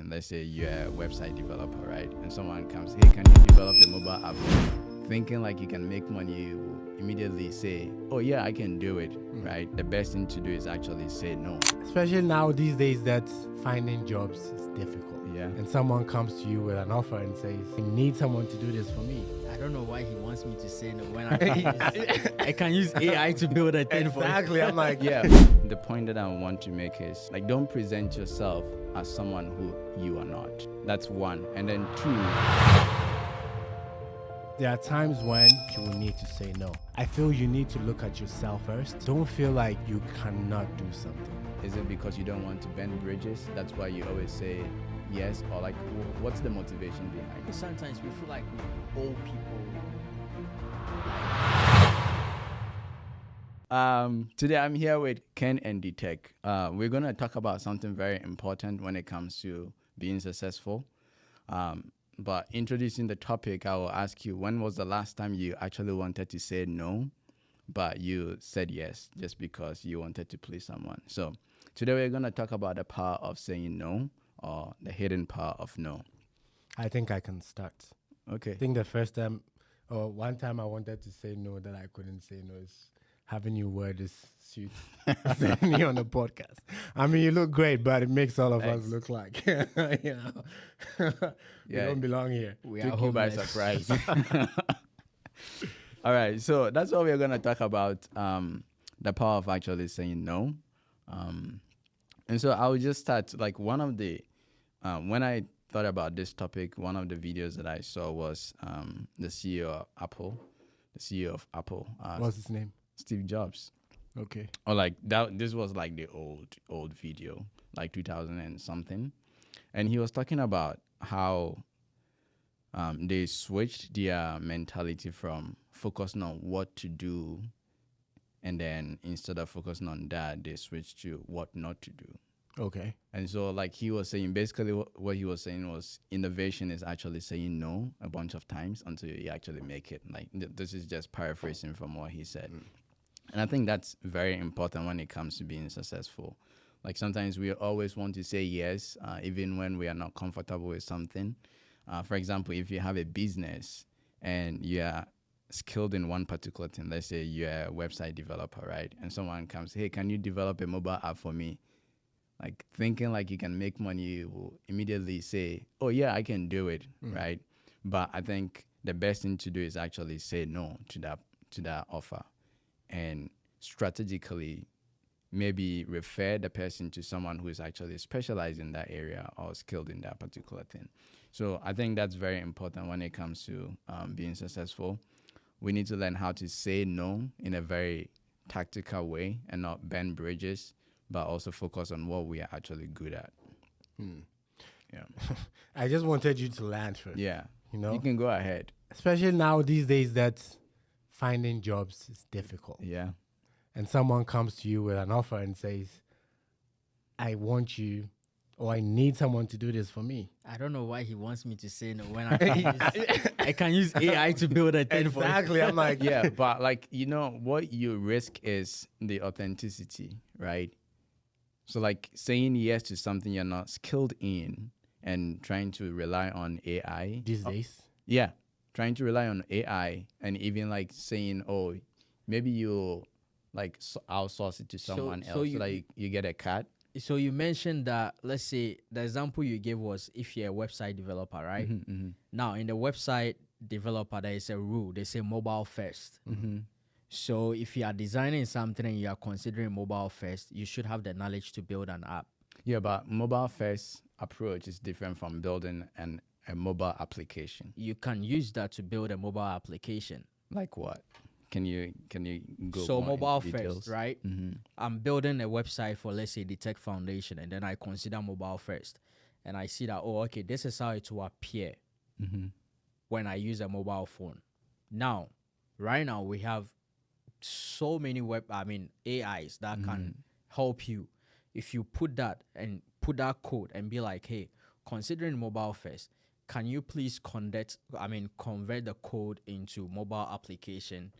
thing. Let's say you're a website developer, right? And someone comes, hey, can you develop a mobile app? Thinking like you can make money, you will immediately say, oh yeah, I can do it, right? The best thing to do is actually say no. Especially now these days that finding jobs is difficult. Yeah. And someone comes to you with an offer and says, I need someone to do this for me. I don't know why he wants me to say no when I can use AI to build a thing for Exactly. I'm like, Yeah. The point that I want to make is like, don't present yourself as someone who you are not. That's one. And then two, there are times when you will need to say no. I feel you need to look at yourself first. Don't feel like you cannot do something. is it because you don't want to bend bridges? That's why you always say yes? Or like, what's the motivation behind it? Sometimes we feel like we owe people. Today I'm here with Ken and D-Tech. We're going to talk about something very important when it comes to being successful. But introducing the topic, I will ask you, when was the last time you actually wanted to say no, but you said yes just because you wanted to please someone? So today we're going to talk about the power of saying no, or the hidden power of no. I think I can start. Okay. I think the first time, or one time I wanted to say no that I couldn't say no is having you wear this suit me on the podcast. I mean, you look great, but it makes all of us look like, you know, we don't belong here. We Took are you by homeless. surprise. All right, so that's what we're going to talk about, the power of actually saying no. And so I will just start, like one of the, when I thought about this topic, one of the videos that I saw was the CEO of Apple. The CEO of Apple. What's his name? Steve Jobs. Okay. Or like that, this was like the old video, like 2000 and something. And he was talking about how they switched their mentality from focusing on what to do, and then instead of focusing on that, they switched to what not to do. Okay. And so like he was saying, basically what he was saying was innovation is actually saying no a bunch of times until you actually make it. Like this is just paraphrasing from what he said. And I think that's very important when it comes to being successful. Like sometimes we always want to say yes, even when we are not comfortable with something. For example, if you have a business and you are skilled in one particular thing, let's say you're a website developer, right? And someone comes, hey, can you develop a mobile app for me? Like thinking like you can make money, you will immediately say, oh yeah, I can do it, right? But I think the best thing to do is actually say no to that offer, and strategically maybe refer the person to someone who is actually specialized in that area or skilled in that particular thing. So I think that's very important when it comes to being successful. We need to learn how to say no in a very tactical way and not bend bridges, but also focus on what we are actually good at. Yeah. I just wanted you to land first. Yeah. You know? You can go ahead. Especially now these days that finding jobs is difficult. Yeah. And someone comes to you with an offer and says, I want you, or I need someone to do this for me. I don't know why he wants me to say no when I can use AI to build a thing for Exactly. I'm like, Yeah, but like, you know, what you risk is the authenticity, right? So like saying yes to something you're not skilled in and trying to rely on AI. these days. Yeah, trying to rely on AI and even like saying, oh, maybe you like outsource it to someone else so like you get a cut. So you mentioned that, let's say the example you gave was if you're a website developer, right? Now in the website developer, there is a rule. They say mobile first. So if you are designing something and you are considering mobile first, you should have the knowledge to build an app. Yeah, but mobile first approach is different from building a mobile application. You can use that to build a mobile application. Like what? Can you go So more mobile into details? first, right? I'm building a website for, let's say, the Tech Foundation, and then I consider mobile first. And I see that, oh, okay, this is how it will appear when I use a mobile phone. Now, right now, we have so many AIs that can help you. If you put that code and be like, hey, considering mobile first, can you please convert the code into mobile application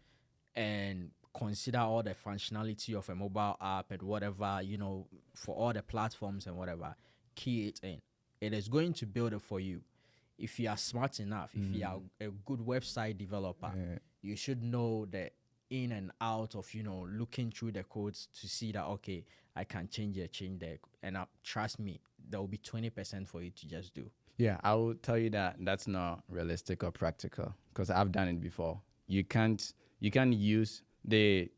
and consider all the functionality of a mobile app and whatever, you know, for all the platforms and whatever, key it in. it is going to build it for you. If you are smart enough, if you are a good website developer, you should know the in and out of, looking through the codes to see that, okay, I can change there. And trust me, there will be 20% for you to just do. Yeah, I will tell you that that's not realistic or practical because I've done it before. You can't use the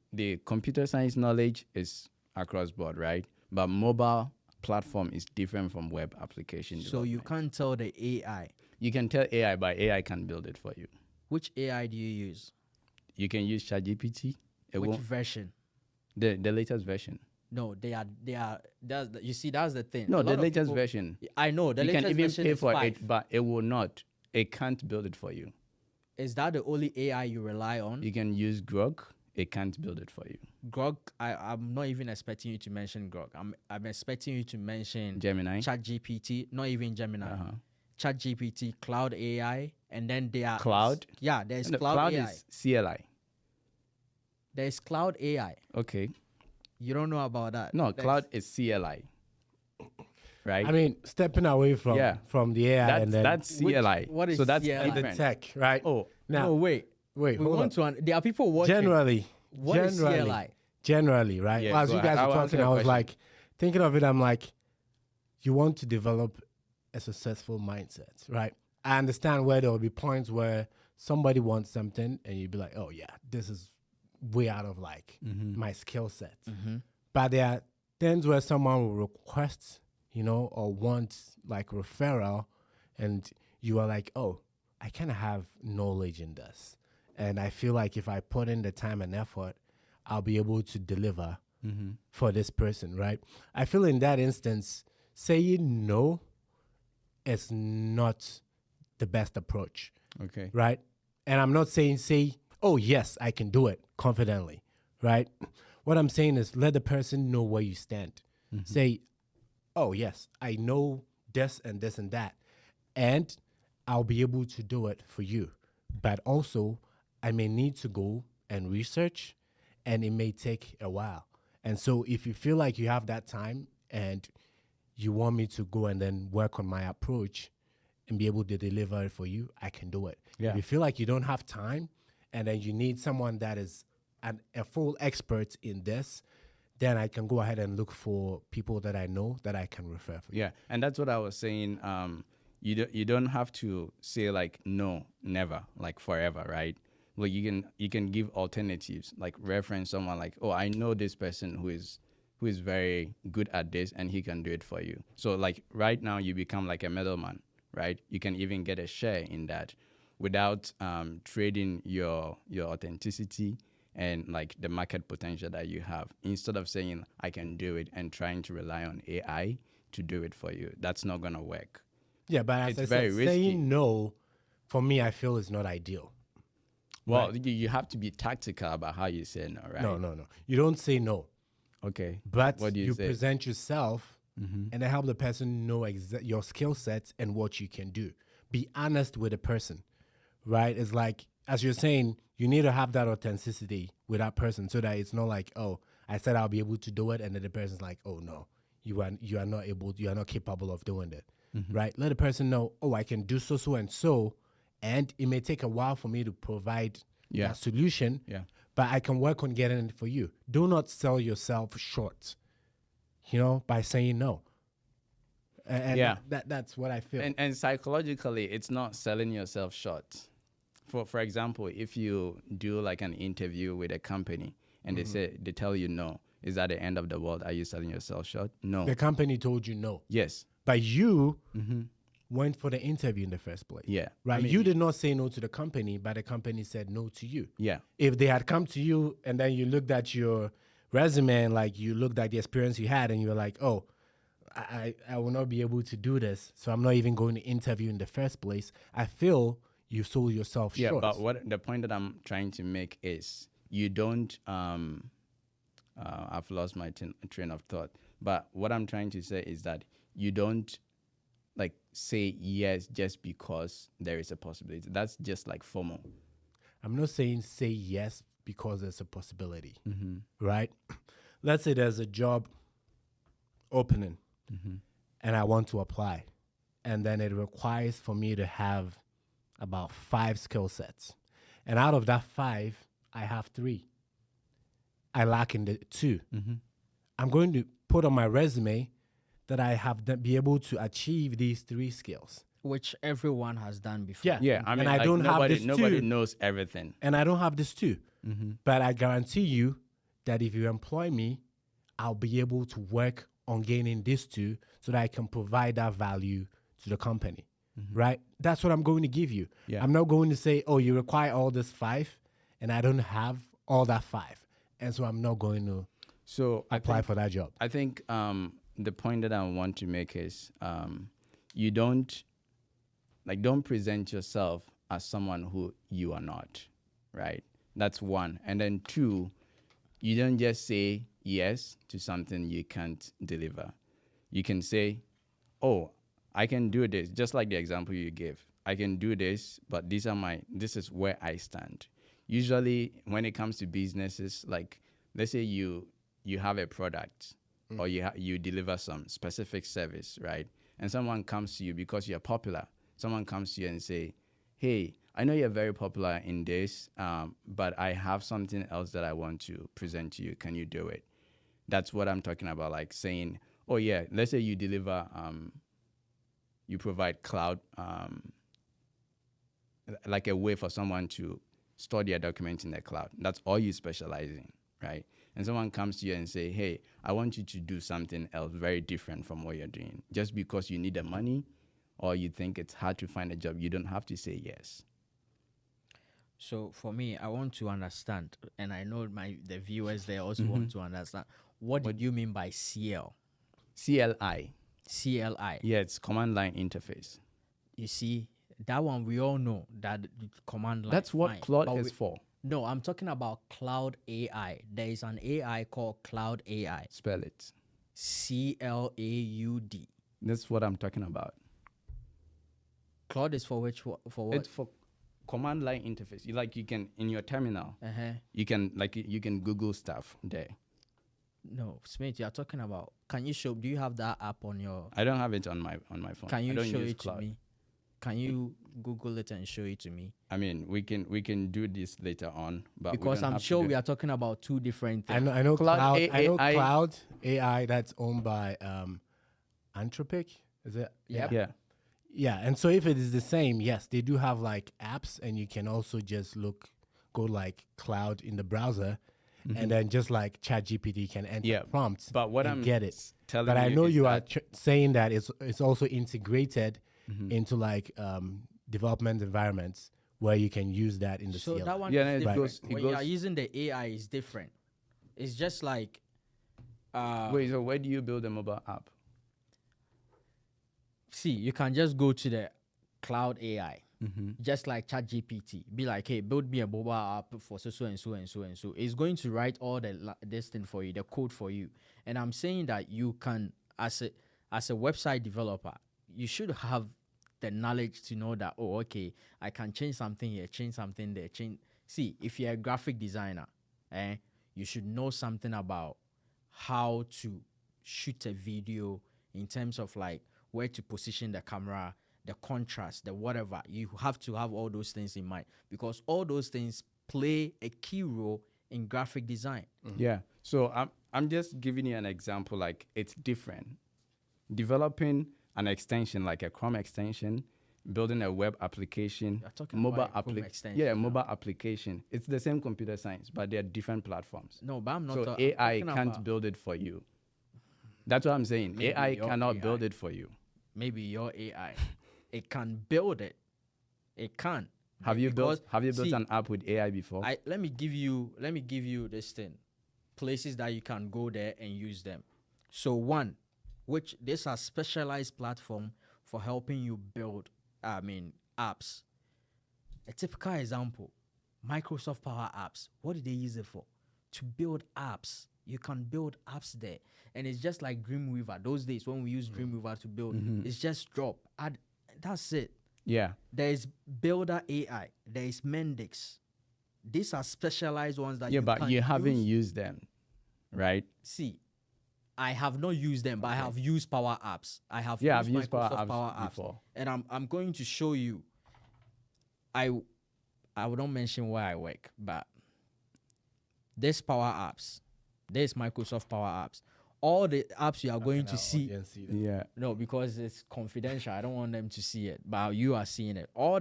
computer science knowledge is across board, right? But mobile platform is different from web application. So you can't tell the AI. You can tell AI, but AI can build it for you. Which AI do you use? You can use ChatGPT. Which version? The latest version. No, they are. You see, that's the thing. No, the latest version. I know the latest version. You can even pay for 5. it, but it will not. It can't build it for you. Is that the only AI you rely on? You can use Grok. It can't build it for you. Grok, I'm not even expecting you to mention Grok. I'm expecting you to mention Gemini, ChatGPT, not even Gemini. ChatGPT, Cloud AI, and then there are Cloud. Yeah, there's No, Cloud AI. is CLI. There's Cloud AI. Okay. You don't know about that? No, Cloud is CLI. Right. I mean, stepping away from the AI and then that's CLI. What is so that's CLI? the different. tech, right? Oh, Now, No, wait. wait, We hold want on. to. There are people watching. Generally, What is CLI? Generally, right? Yeah, Well, as go you guys ahead. were I'll answer talking, your I was question. like, thinking of it, I'm like, you want to develop a successful mindset, right? I understand where there will be points where somebody wants something and you'd be like, oh yeah, this is way out of like my skill set. But there are things where someone will request, or want like referral, and you are like, oh, I kind of have knowledge in this. And I feel like if I put in the time and effort, I'll be able to deliver for this person, right? I feel in that instance, saying no is not the best approach, okay. right? And I'm not saying say, oh, yes, I can do it confidently, right? What I'm saying is let the person know where you stand. Say, oh, yes, I know this and this and that, and I'll be able to do it for you. But also, I may need to go and research, and it may take a while. And so if you feel like you have that time and you want me to go and then work on my approach and be able to deliver it for you, I can do it. Yeah. If you feel like you don't have time and then you need someone that is a full expert in this, then I can go ahead and look for people that I know that I can refer for you. Yeah, and that's what I was saying. You don't have to say like no, never, like forever, right? Well, you can give alternatives, like reference someone like, oh, I know this person who is very good at this and he can do it for you. So like right now you become like a middleman, right? You can even get a share in that without trading your authenticity and like the market potential that you have, instead of saying I can do it and trying to rely on AI to do it for you. That's not gonna work. Yeah, but as It's I very said, risky. saying no, for me, I feel is not ideal. Well, you have to be tactical about how you say no, right? No. You don't say no, Okay. but What do you say? present yourself and then help the person know your skill sets and what you can do. Be honest with the person, right? It's like, as you're saying, you need to have that authenticity with that person so that it's not like, oh, I said I'll be able to do it, and then the person's like, oh no, you are not able, you are not capable of doing it, right? Let the person know, oh, I can do so and so, and it may take a while for me to provide that solution, but I can work on getting it for you. Do not sell yourself short, by saying no. And that's what I feel. And psychologically, it's not selling yourself short. For example, if you do like an interview with a company and they tell you no, is that the end of the world? Are you selling yourself short? No. The company told you no. Yes. But you went for the interview in the first place. Yeah. Right? I mean, you did not say no to the company, but the company said no to you. Yeah. If they had come to you and then you looked at your resume and like you looked at the experience you had and you were like, oh, I will not be able to do this, so I'm not even going to interview in the first place, I feel you sold yourself short. Yeah, but what the point that I'm trying to make is you don't I've lost my train of thought. But what I'm trying to say is that you don't like say yes just because there is a possibility. That's just like FOMO. I'm not saying say yes because there's a possibility, right? Let's say there's a job opening and I want to apply. and then it requires for me to have about 5 skill sets. And out of that 5, I have 3. I lack in the 2. I'm going to put on my resume that I have be able to achieve these 3 skills. Which everyone has done before. Yeah. Yeah, I mean, and I like, don't have this nobody too. knows everything. And I don't have this too. But I guarantee you that if you employ me, I'll be able to work on gaining this too so that I can provide that value to the company. Right? That's what I'm going to give you. Yeah. I'm not going to say, oh, you require all this 5 and I don't have all that 5. And so I'm not going to apply for that job. I think the point that I want to make is you don't present yourself as someone who you are not, right? That's one. And then 2, you don't just say yes to something you can't deliver. You can say, oh, I can do this, just like the example you gave. I can do this, but this is where I stand. Usually when it comes to businesses, like let's say you have a product or you deliver some specific service, right? And someone comes to you because you're popular. Someone comes to you and say, hey, I know you're very popular in this, but I have something else that I want to present to you. Can you do it? That's what I'm talking about, like saying, oh yeah, let's say you deliver, you provide cloud, like a way for someone to store their documents in the cloud. That's all you specialize in, right? And someone comes to you and say, hey, I want you to do something else very different from what you're doing. Just because you need the money or you think it's hard to find a job, you don't have to say yes. So for me, I want to understand, and I know the viewers they also want to understand. What did you mean by CL? CLI. CLI. Yeah, it's command line interface. You see, that one we all know that command line. That's what Claude is for. No, I'm talking about cloud AI. There is an AI called cloud AI. Spell it. CLAUD. That's what I'm talking about. Claude is for which? For what? It's for command line interface. You can in your terminal. You can Google stuff there. No, Smith, you're talking about. Can you show? Do you have that app on your? I don't have it on my phone. Can you I don't show use it Cloud. to me? Can you Google it and show it to me? I mean, we can do this later on, but Because I'm sure we are talking about 2 different things. I know Cloud Cloud. I know AI. Cloud AI that's owned by Anthropic. Is it? Yep. Yeah. Yeah, and so if it is the same, yes, they do have like apps, and you can also just go like Cloud in the browser, and then just like ChatGPT can enter prompts. But what and I'm get it. telling But I you know is you that are saying that it's also integrated into like development environments where you can use that in the So CLI. that one Yeah, is no, it different. goes- it When you are goes- using the AI, is different. It's just like. Wait, so where do you build a mobile app? See, you can just go to the cloud AI, just like ChatGPT. Be like, hey, build me a mobile app for so and so and so and so. It's going to write all this thing for you, the code for you. And I'm saying that you can, as a website developer, you should have the knowledge to know that, oh, okay, I can change something here, change something there, change. See, if you're a graphic designer, you should know something about how to shoot a video in terms of like where to position the camera, the contrast, the whatever. You have to have all those things in mind because all those things play a key role in graphic design. Yeah. So I'm just giving you an example. Like it's different. Developing an extension like a Chrome extension, building a web application, You're talking mobile about a Chrome extension, Yeah, no? mobile application. It's the same computer science, but they're different platforms. No, but I'm not. So I'm AI talking can't about build it for you. That's what I'm saying. Maybe AI your cannot AI. build it for you. maybe your AI. It can build it. It can. Have you built see, an app with AI before? Let me give you this thing. Places that you can go there and use them. So one, which these are specialized platform for helping you build apps. A typical example, Microsoft Power Apps. What did they use it for? To build apps. You can build apps there. And it's just like Dreamweaver. Those days when we use Dreamweaver to build, it's just drop. Add, that's it. Yeah. There is Builder AI. There is Mendix. These are specialized ones that Yeah, you but can you haven't use. used them, right? See, I have not used them, but I have used Power Apps. I have I've used Microsoft Power Apps before. and I'm going to show you. I will not mention where I work, but this Power Apps, this Microsoft Power Apps, all the apps you are going to see. Yeah. No, because it's confidential. I don't want them to see it, but you are seeing it. All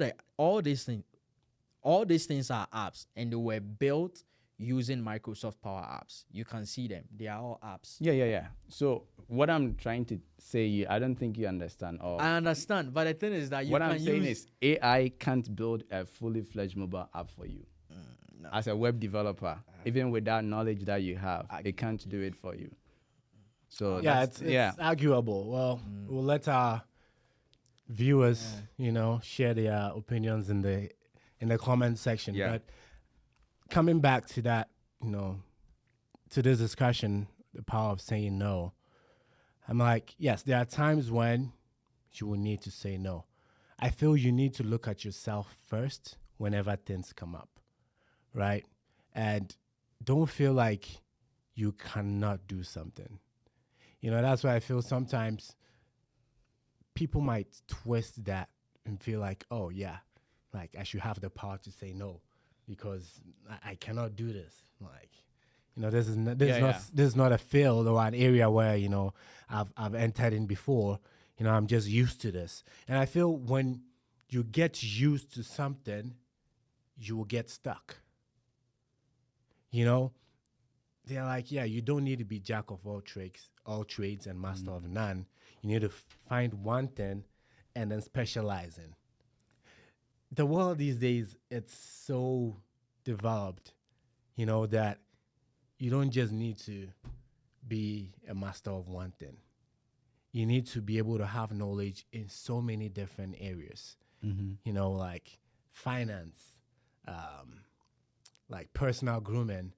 these things are apps, and they were built using Microsoft Power Apps. You can see them. They are all apps. Yeah. So what I'm trying to say, I don't think you understand. Or I understand, but the thing is that what I'm saying is AI can't build a fully fledged mobile app for you. No. As a web developer, even with that knowledge that you have, it can't do it for you. So yeah, it's arguable. Well, we'll let our viewers, share their opinions in the comment section. Yeah. But coming back to that, to this discussion, the power of saying no. I'm like, yes, there are times when you will need to say no. I feel you need to look at yourself first whenever things come up, right? And don't feel like you cannot do something. That's why I feel sometimes people might twist that and feel like, oh, yeah, like I should have the power to say no because I cannot do this. Like, this is not a field or an area where, I've entered in before. I'm just used to this. And I feel when you get used to something, you will get stuck. They're like, yeah, you don't need to be jack of all trades and master of none. You need to find one thing and then specialize in. The world these days, it's so developed, that you don't just need to be a master of one thing. You need to be able to have knowledge in so many different areas, like finance, like personal grooming.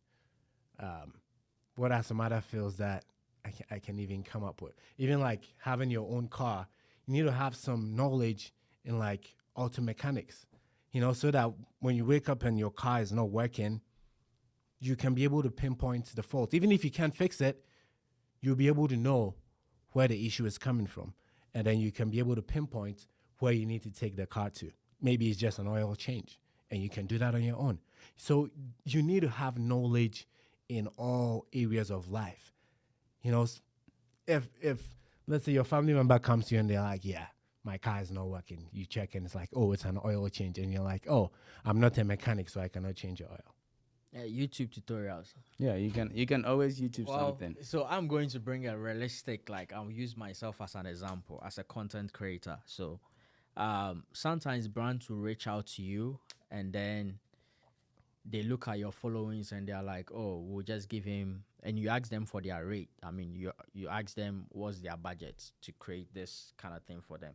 What are some other fields that I can even come up with? Even like having your own car, you need to have some knowledge in like auto mechanics, so that when you wake up and your car is not working, you can be able to pinpoint the fault. Even if you can't fix it, you'll be able to know where the issue is coming from. And then you can be able to pinpoint where you need to take the car to. Maybe it's just an oil change, and you can do that on your own. So you need to have knowledge in all areas of life. If let's say your family member comes to you and they're like, yeah, my car is not working. You check and it's like, oh, it's an oil change. And you're like, oh, I'm not a mechanic, so I cannot change your oil. YouTube tutorials. Yeah, you can always YouTube something. So I'm going to bring a realistic, like I'll use myself as an example, as a content creator. So sometimes brands will reach out to you and then they look at your followings and they're like, oh, we'll just give him, and you ask them for their rate. I mean, you ask them what's their budget to create this kind of thing for them.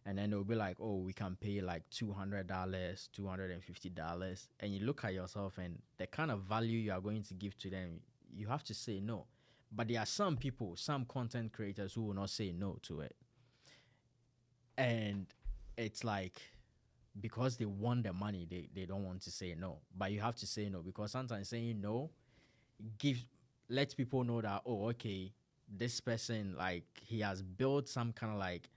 And then they'll be like, oh, we can pay like $200, $250. And you look at yourself and the kind of value you are going to give to them, you have to say no. But there are some people, some content creators who will not say no to it. And it's like, because they want the money, they don't want to say no. But you have to say no, because sometimes saying no lets people know that, oh, okay, this person, like, he has built some kind of like,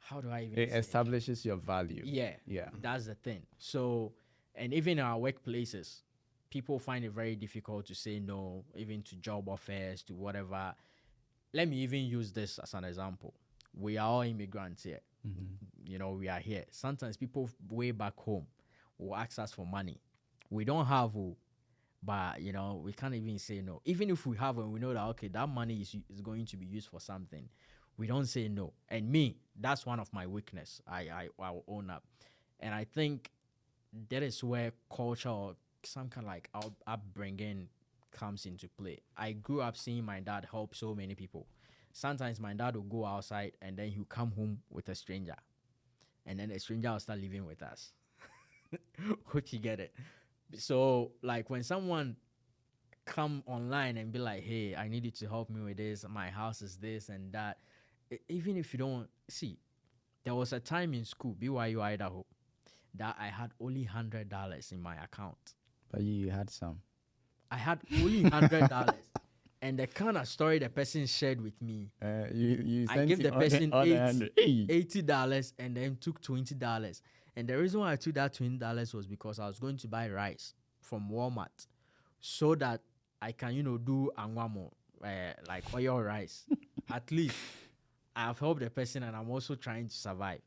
how do I even it establishes your value. Yeah. That's the thing. So, and even in our workplaces, people find it very difficult to say no, even to job offers, to whatever. Let me even use this as an example. We are all immigrants here. We are here. Sometimes people way back home will ask us for money. We don't have, but we can't even say no. Even if we have, and we know that okay, that money is going to be used for something, we don't say no. And me, that's one of my weakness. I will own up, and I think that is where culture or some kind of like upbringing comes into play. I grew up seeing my dad help so many people. Sometimes my dad will go outside and then he'll come home with a stranger. And then the stranger will start living with us. Hope you get it. So, like, when someone come online and be like, hey, I need you to help me with this, my house is this and that, even if you don't, see, there was a time in school, BYU Idaho, that I had only $100 in my account. But you had some. I had only $100. And the kind of story the person shared with me, You I sent give it the on person on 100. Hey. $80 and then took $20. And the reason why I took that $20 was because I was going to buy rice from Walmart so that I can, do angwamo, like oil rice. At least I've helped the person and I'm also trying to survive.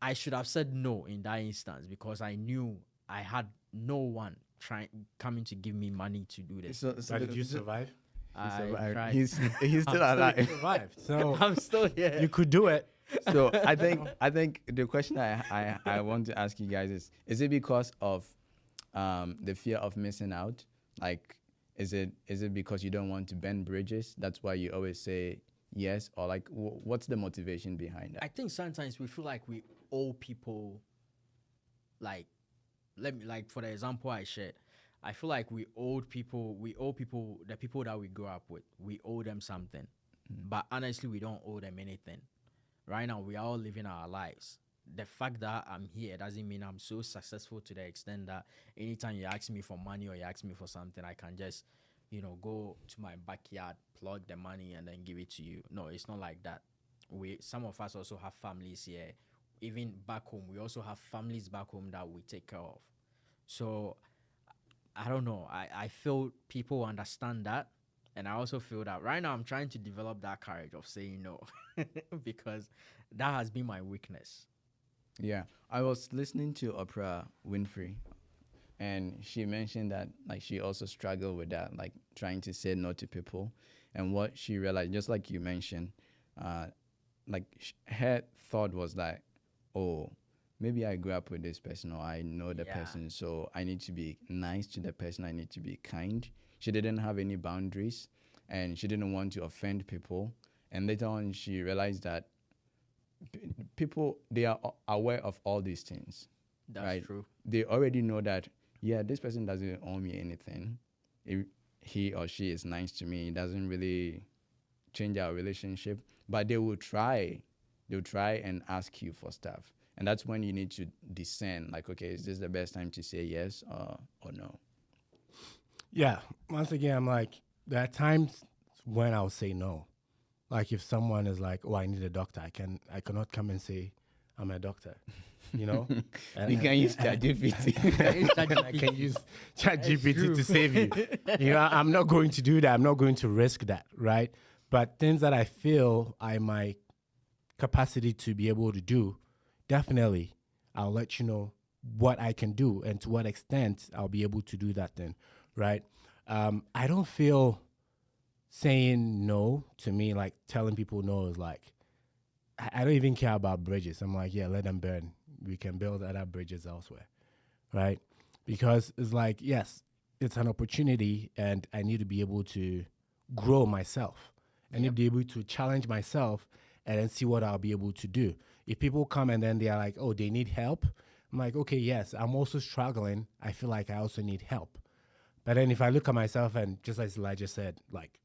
I should have said no in that instance because I knew I had no one coming to give me money to do this. So But did you survive? I tried. He's still You alive. survived. So I'm still here. you could do it. So I think the question I want to ask you guys is it because of the fear of missing out? Like, is it because you don't want to bend bridges? That's why you always say yes, or like what's the motivation behind that? I think sometimes we feel like we owe people, like, for the example I shared, I feel like we owe people, the people that we grew up with, we owe them something. But honestly, we don't owe them anything. Right now, we are all living our lives. The fact that I'm here doesn't mean I'm so successful to the extent that anytime you ask me for money or you ask me for something, I can just, go to my backyard, plug the money, and then give it to you. No, it's not like that. Some of us also have families here. Even back home, we also have families back home that we take care of. So, I don't know. I feel people understand that. And I also feel that right now I'm trying to develop that courage of saying no because that has been my weakness. Yeah, I was listening to Oprah Winfrey, and she mentioned that like she also struggled with that, like trying to say no to people, and what she realized, just like you mentioned, her thought was like, oh, maybe I grew up with this person or I know the person, so I need to be nice to the person. I need to be kind. She didn't have any boundaries, and she didn't want to offend people. And later on, she realized that people, they are aware of all these things. That's right? true. They already know that, yeah, this person doesn't owe me anything. If he or she is nice to me, it doesn't really change our relationship. But they will try. They'll try and ask you for stuff. And that's when you need to discern, like, okay, is this the best time to say yes or no? Yeah. Once again, I'm like, there are times when I'll say no. Like if someone is like, oh, I need a doctor, I cannot come and say I'm a doctor. You know? You can use ChatGPT. I can use ChatGPT to save you. You know, I'm not going to do that. I'm not going to risk that, right? But things that I feel I my capacity to be able to do, definitely I'll let you know what I can do and to what extent I'll be able to do that then, right? I don't feel saying no to me, like telling people no is like, I don't even care about bridges. I'm like, yeah, let them burn. We can build other bridges elsewhere, right? Because it's like, yes, it's an opportunity and I need to be able to grow myself. I need to be able to challenge myself and then see what I'll be able to do. If people come and then they are like, oh, they need help, I'm like, okay, yes, I'm also struggling. I feel like I also need help. But then if I look at myself and just as Elijah said, like,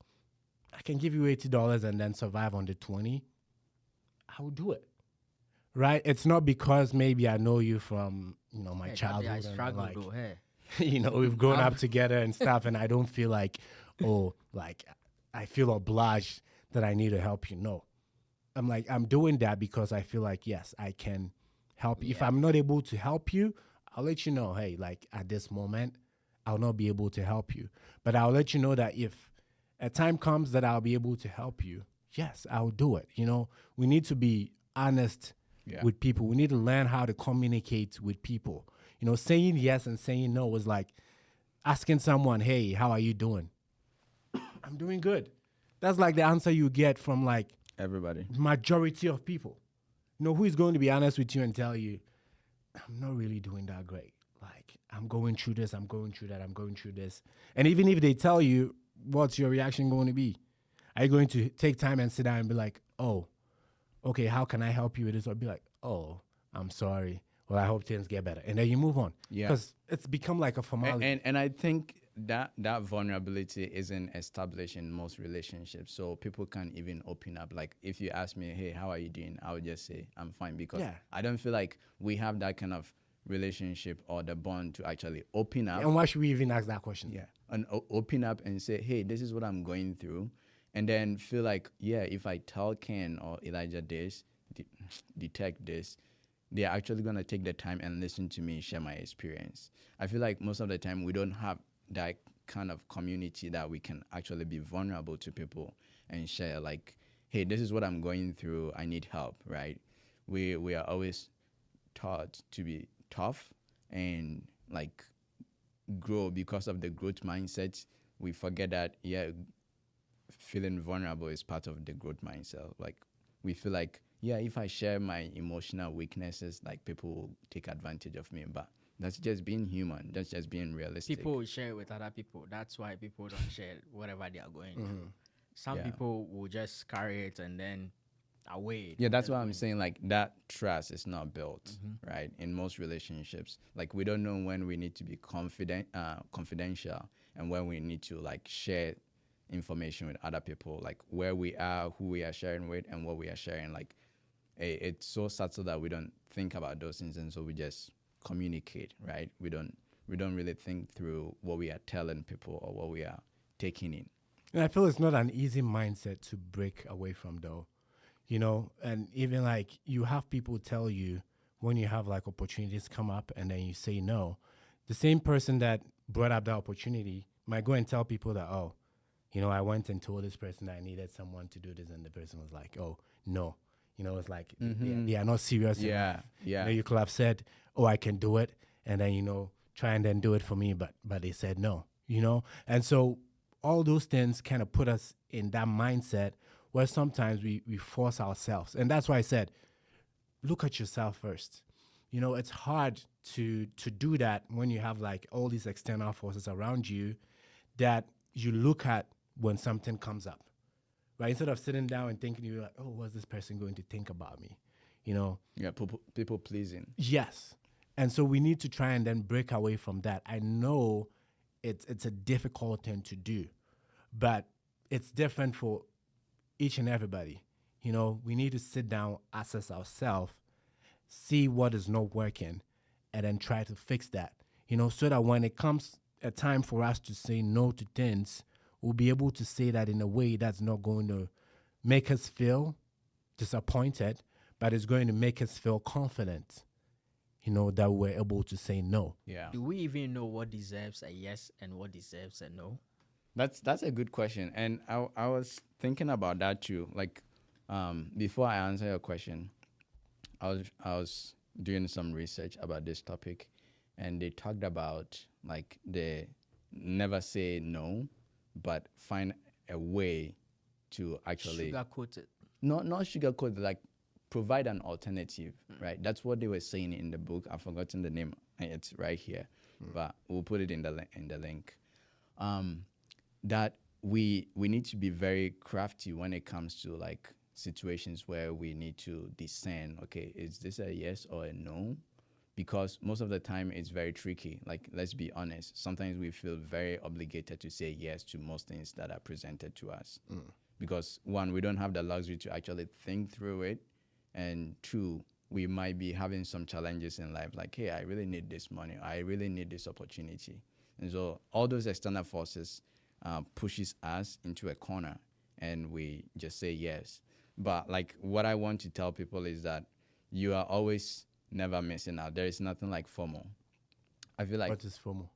I can give you $80 and then survive on the 20, I will do it. Right? It's not because maybe I know you from, my childhood. I struggle and though, hey. We've grown up together and stuff, and I don't feel like, I feel obliged that I need to help you. No. I'm like, I'm doing that because I feel like, yes, I can help you. If I'm not able to help you, I'll let you know, hey, like at this moment, I'll not be able to help you. But I'll let you know that if a time comes that I'll be able to help you, yes, I'll do it. We need to be honest with people. We need to learn how to communicate with people. Saying yes and saying no was like asking someone, hey, how are you doing? I'm doing good. That's like the answer you get from like everybody, majority of people. Who is going to be honest with you and tell you, I'm not really doing that great. Like, I'm going through this, I'm going through that, I'm going through this. And even if they tell you, what's your reaction going to be? Are you going to take time and sit down and be like, oh, okay, how can I help you with this? Or be like, oh, I'm sorry. Well, I hope things get better. And then you move on. Yeah. Because it's become like a formality. And I think that vulnerability isn't established in most relationships. So people can't even open up. Like if you ask me, hey, how are you doing? I would just say, I'm fine. Because I don't feel like we have that kind of relationship or the bond to actually open up. And why should we even ask that question? Yeah, and open up and say, hey, this is what I'm going through, and then feel like, yeah, if I tell Ken or Elijah this, detect this, they're actually gonna take the time and listen to me share my experience. I feel like most of the time we don't have that kind of community that we can actually be vulnerable to people and share, like, hey, this is what I'm going through, I need help, right? We are always taught to be tough and like grow because of the growth mindset. We forget that, yeah, feeling vulnerable is part of the growth mindset. Like, we feel like, yeah, if I share my emotional weaknesses, like, people will take advantage of me. But that's just being human. That's just being realistic. People will share with other people. That's why people don't share whatever they are going through. Some Yeah. people will just carry it and then away. Yeah, that's why I'm saying, like, that trust is not built, right? In most relationships, like, we don't know when we need to be confidential and when we need to, like, share information with other people, like where we are, who we are sharing with, and what we are sharing. Like, it's so subtle that we don't think about those things, and so we just communicate, right? We don't really think through what we are telling people or what we are taking in. And I feel it's not an easy mindset to break away from, though. You know, and even like you have people tell you when you have like opportunities come up and then you say no, the same person that brought up the opportunity might go and tell people that, oh, you know, I went and told this person I needed someone to do this, and the person was like, oh, no. You know, it's like they are not serious enough. Yeah. You know, you could have said, oh, I can do it, and then, you know, try and then do it for me, but they said no, you know? And so all those things kind of put us in that mindset where sometimes we force ourselves. And that's why I said, look at yourself first. You know, it's hard to do that when you have like all these external forces around you that you look at when something comes up, right? Instead of sitting down and thinking, you're like, oh, what's this person going to think about me? You know? Yeah, people pleasing. Yes. And so we need to try and then break away from that. I know it's a difficult thing to do, but it's different for each and everybody. You know, we need to sit down, assess ourselves, see what is not working, and then try to fix that, you know, so that when it comes a time for us to say no to things, we'll be able to say that in a way that's not going to make us feel disappointed, but it's going to make us feel confident, you know, that we're able to say no. Yeah. Do we even know what deserves a yes and what deserves a no? That's a good question, and I was thinking about that too. Like, before I answer your question, I was doing some research about this topic, and they talked about like the never say no, but find a way to actually Sugarcoat it. not sugarcoat, like provide an alternative, right? That's what they were saying in the book. I've forgotten the name. It's right here, but we'll put it in the link. That we need to be very crafty when it comes to like situations where we need to discern, okay, is this a yes or a no? Because most of the time it's very tricky. Like, let's be honest, sometimes we feel very obligated to say yes to most things that are presented to us. Because one, we don't have the luxury to actually think through it, and two, we might be having some challenges in life, like, hey, I really need this money, I really need this opportunity. And so all those external forces pushes us into a corner, and we just say yes. But like, what I want to tell people is that you are always never missing out. There is nothing like FOMO. I feel like What is FOMO?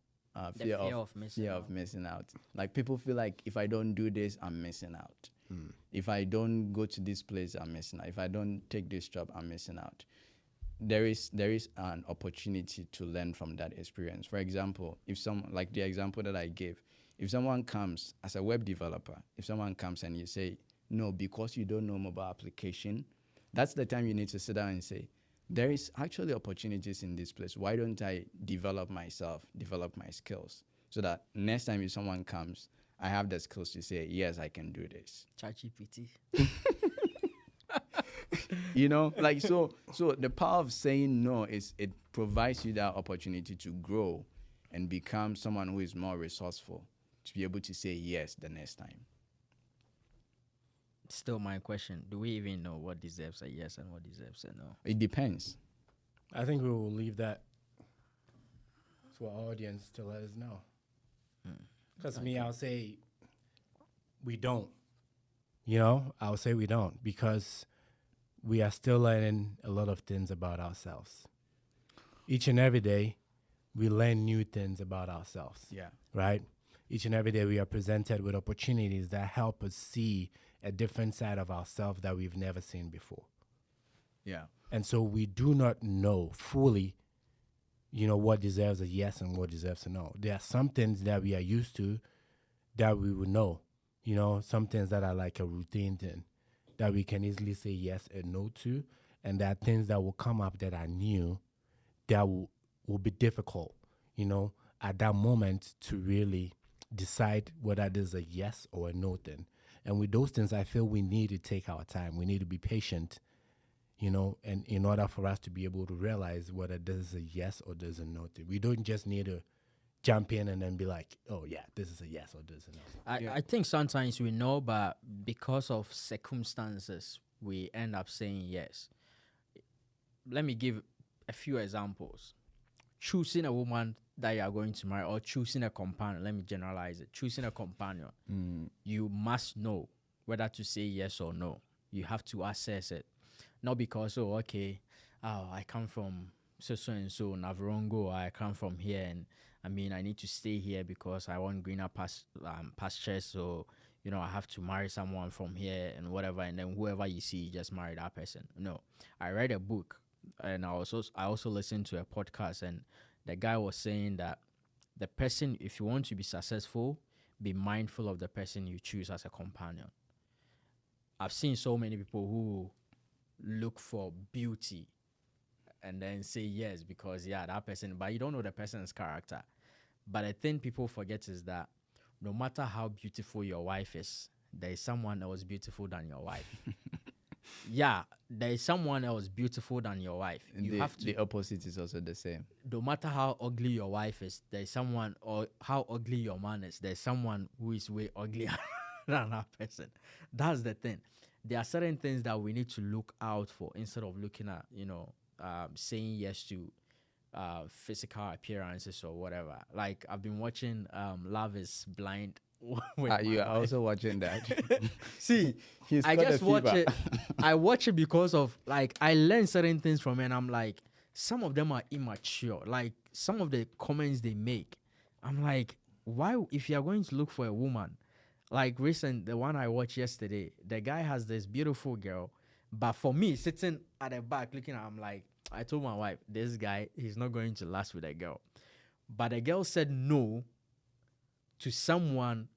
Fear of missing out. Like, people feel like if I don't do this, I'm missing out. If I don't go to this place, I'm missing out. If I don't take this job, I'm missing out. There is an opportunity to learn from that experience. For example, if someone, like the example that I gave, if someone comes as a web developer, if someone comes and you say, no, because you don't know mobile application, that's the time you need to sit down and say, there is actually opportunities in this place. Why don't I develop myself, develop my skills, so that next time if someone comes, I have the skills to say, yes, I can do this. ChatGPT. You know, like, so the power of saying no is it provides you that opportunity to grow and become someone who is more resourceful, to be able to say yes the next time. Still my question. Do we even know what deserves a yes and what deserves a no? It depends. I think we will leave that to our audience to let us know. Hmm. Because me, I'll say we don't. I'll say we don't because we are still learning a lot of things about ourselves. Each and every day, we learn new things about ourselves. Yeah. Right? Each and every day, we are presented with opportunities that help us see a different side of ourselves that we've never seen before. Yeah. And so we do not know fully, what deserves a yes and what deserves a no. There are some things that we are used to that we will know. Some things that are like a routine thing that we can easily say yes and no to. And there are things that will come up that are new that will be difficult, at that moment to really decide whether there's a yes or a no thing. And with those things, I feel we need to take our time. We need to be patient, and in order for us to be able to realize whether there's a yes or there's a no thing. We don't just need to jump in and then be like, oh, yeah, this is a yes or this is a no. I think sometimes we know, but because of circumstances, we end up saying yes. Let me give a few examples. Choosing a woman that you are going to marry or choosing a companion, let me generalize it. Choosing a companion, you must know whether to say yes or no. You have to assess it. Not because, I come from so and so, Navarongo, I come from here, and I need to stay here because I want greener pastures, so, I have to marry someone from here and whatever, and then whoever you see, you just marry that person. No. I read a book, and I also listened to a podcast, and the guy was saying that the person, if you want to be successful, be mindful of the person you choose as a companion. I've seen so many people who look for beauty and then say yes because that person, but you don't know the person's character. But the thing people forget is that no matter how beautiful your wife is, there is someone else beautiful than your wife. There is someone else beautiful than your wife. The opposite is also the same. No matter how ugly your wife is, there is someone, or how ugly your man is, there's someone who is way uglier than that person. That's the thing. There are certain things that we need to look out for instead of looking at, saying yes to physical appearances or whatever. Like, I've been watching Love is Blind. You are also watching that? See, I just watch it. I watch it because of, like, I learn certain things from it, and I'm like, some of them are immature. Like, some of the comments they make, I'm like, why, if you're going to look for a woman, like the one I watched yesterday, the guy has this beautiful girl, but for me, sitting at the back looking at, I'm like, I told my wife, this guy, he's not going to last with a girl. But the girl said no to someone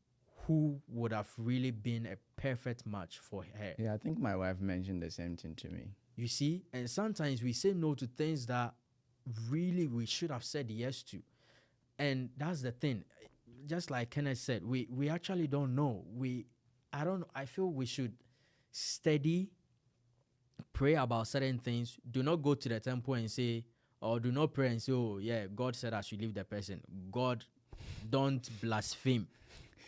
who would have really been a perfect match for her. Yeah, I think my wife mentioned the same thing to me. You see? And sometimes we say no to things that really we should have said yes to. And that's the thing. Just like Kenneth said, we actually don't know. I feel we should study, pray about certain things. Do not go to the temple and say, or do not pray and say, oh, yeah, God said I should leave the person. God, don't blaspheme.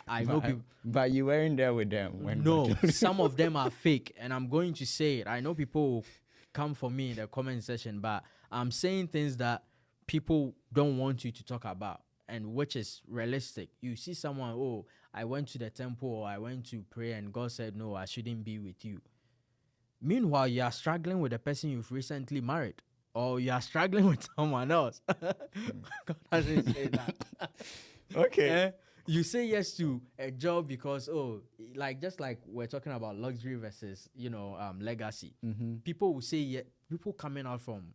I know people. But you weren't there with them. No, some of them are fake. And I'm going to say it. I know people will come for me in the comment section, but I'm saying things that people don't want you to talk about, and which is realistic. You see someone, oh, I went to the temple or I went to pray and God said, no, I shouldn't be with you. Meanwhile, you are struggling with the person you've recently married, or you are struggling with someone else. God doesn't say that. Okay. You say yes to a job because, just like we're talking about luxury versus, legacy. Mm-hmm. People will say, people coming out from,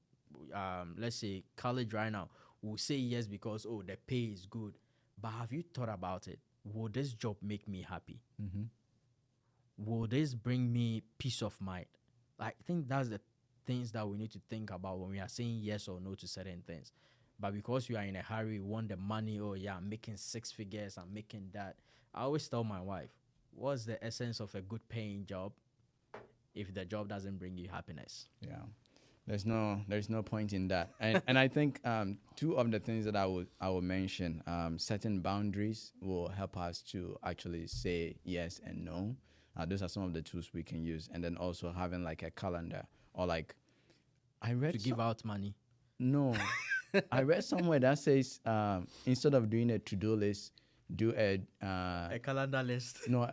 let's say, college right now will say yes because, the pay is good. But have you thought about it? Will this job make me happy? Mm-hmm. Will this bring me peace of mind? I think that's the things that we need to think about when we are saying yes or no to certain things. But because you are in a hurry, you want the money, I'm making 6 figures, I'm making that. I always tell my wife, what's the essence of a good paying job if the job doesn't bring you happiness? Yeah. There's no point in that. And I think two of the things that I will mention, setting boundaries will help us to actually say yes and no. Those are some of the tools we can use. And then also having like a calendar, or like, I read to give out money. No. I read somewhere that says instead of doing a to-do list, do A calendar list. no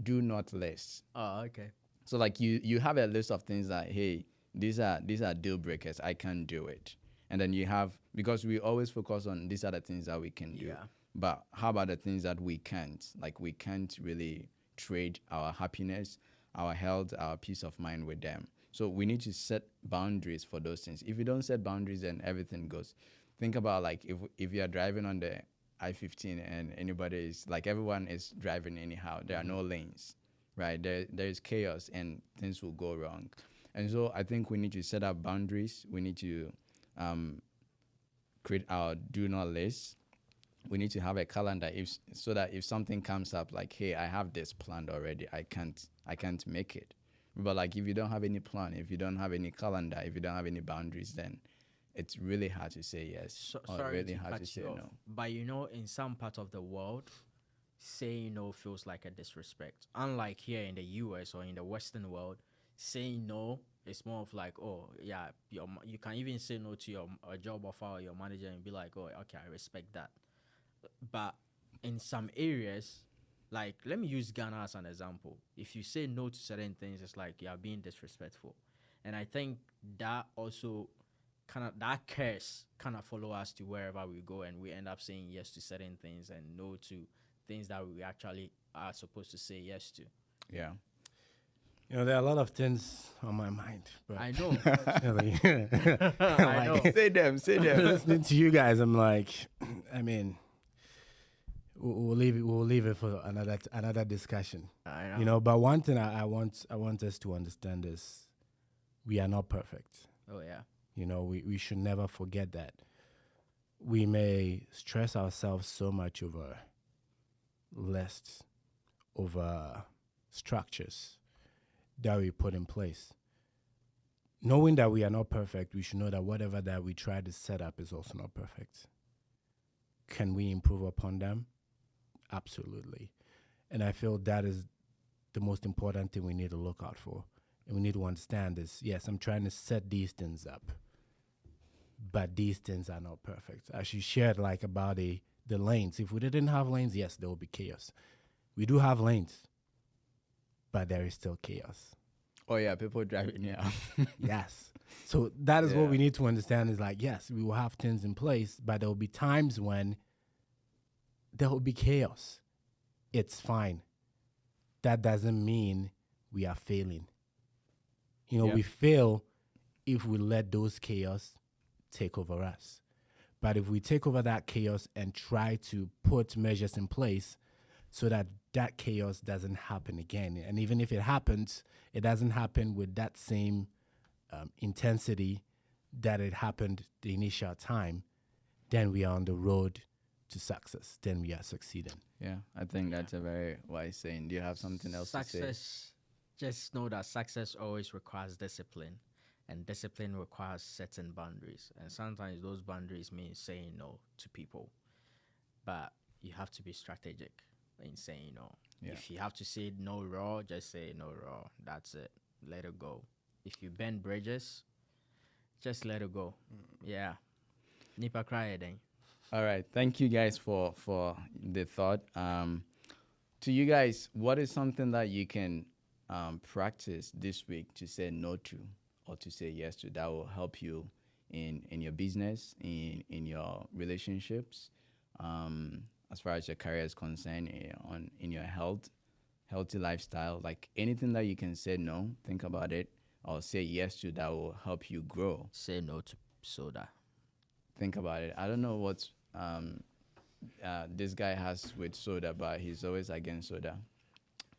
do not list. Oh, okay. So like you have a list of things that, hey, these are deal breakers, I can't do it. And then you have, because we always focus on these are the things that we can do. Yeah. But how about the things that we can't? Like we can't really trade our happiness, our health, our peace of mind with them. So we need to set boundaries for those things. If you don't set boundaries, then everything goes. Think about like if you are driving on the I-15 and anybody is like, everyone is driving anyhow. There are no lanes, right? There is chaos and things will go wrong. And so I think we need to set up boundaries. We need to create our do not list. We need to have a calendar so that if something comes up like, hey, I have this planned already, I can't make it. But like if you don't have any plan, if you don't have any calendar, if you don't have any boundaries, then it's really hard to say yes or Sorry really to hard cut to say you off, no. but in some part of the world, saying no feels like a disrespect. Unlike here in the US or in the Western world, saying no is more of like, oh yeah, you can even say no to your job offer or your manager and be like, oh okay, I respect that. But in some areas, like let me use Ghana as an example. If you say no to certain things, it's like you are being disrespectful. And I think that also that curse kind of follow us to wherever we go, and we end up saying yes to certain things and no to things that we actually are supposed to say yes to. Yeah. You know, there are a lot of things on my mind. But I know. actually, I know. Say them. listening to you guys, I'm like, I mean, we'll leave it for another discussion. I know. You know, but one thing I want us to understand is we are not perfect. Oh yeah. You know, we should never forget that. We may stress ourselves so much over lists, over structures that we put in place. Knowing that we are not perfect, we should know that whatever that we try to set up is also not perfect. Can we improve upon them? Absolutely. And I feel that is the most important thing we need to look out for. And we need to understand is, yes, I'm trying to set these things up, but these things are not perfect. As you shared like about the lanes. If we didn't have lanes, yes, there will be chaos. We do have lanes, but there is still chaos. Oh yeah, people driving yeah. Yes. So that is what Yeah. we need to understand is like, yes, we will have things in place, but there will be times when there will be chaos. It's fine. That doesn't mean we are failing. You know, Yeah. we fail if we let those chaos take over us. But if we take over that chaos and try to put measures in place so that that chaos doesn't happen again, and even if it happens, it doesn't happen with that same intensity that it happened the initial time, then we are on the road to success. Then we are succeeding. Yeah, I think that's a very wise saying. Do you have something else to say? Success. Just know that success always requires discipline, and discipline requires certain boundaries. And sometimes those boundaries mean saying no to people, but you have to be strategic in saying no. Yeah. If you have to say no raw, just say no raw. That's it. Let it go. If you bend bridges, just let it go. Yeah. Nipa cry then. All right. Thank you guys for the thought. To you guys, what is something that you can practice this week to say no to or to say yes to that will help you in your business, in your relationships, as far as your career is concerned, in your healthy lifestyle, like anything that you can say no, think about it, or say yes to that will help you grow. Say no to soda. Think about it. I don't know what this guy has with soda, but he's always against soda.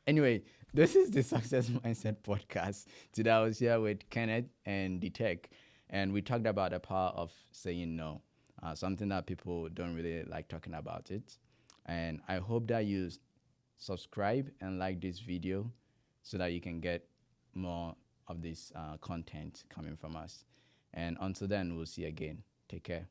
Anyway, this is the Success Mindset podcast. Today I was here with Kenneth and Detect, and we talked about the power of saying no, something that people don't really like talking about it. And I hope that you subscribe and like this video so that you can get more of this content coming from us. And until then, we'll see you again. Take care.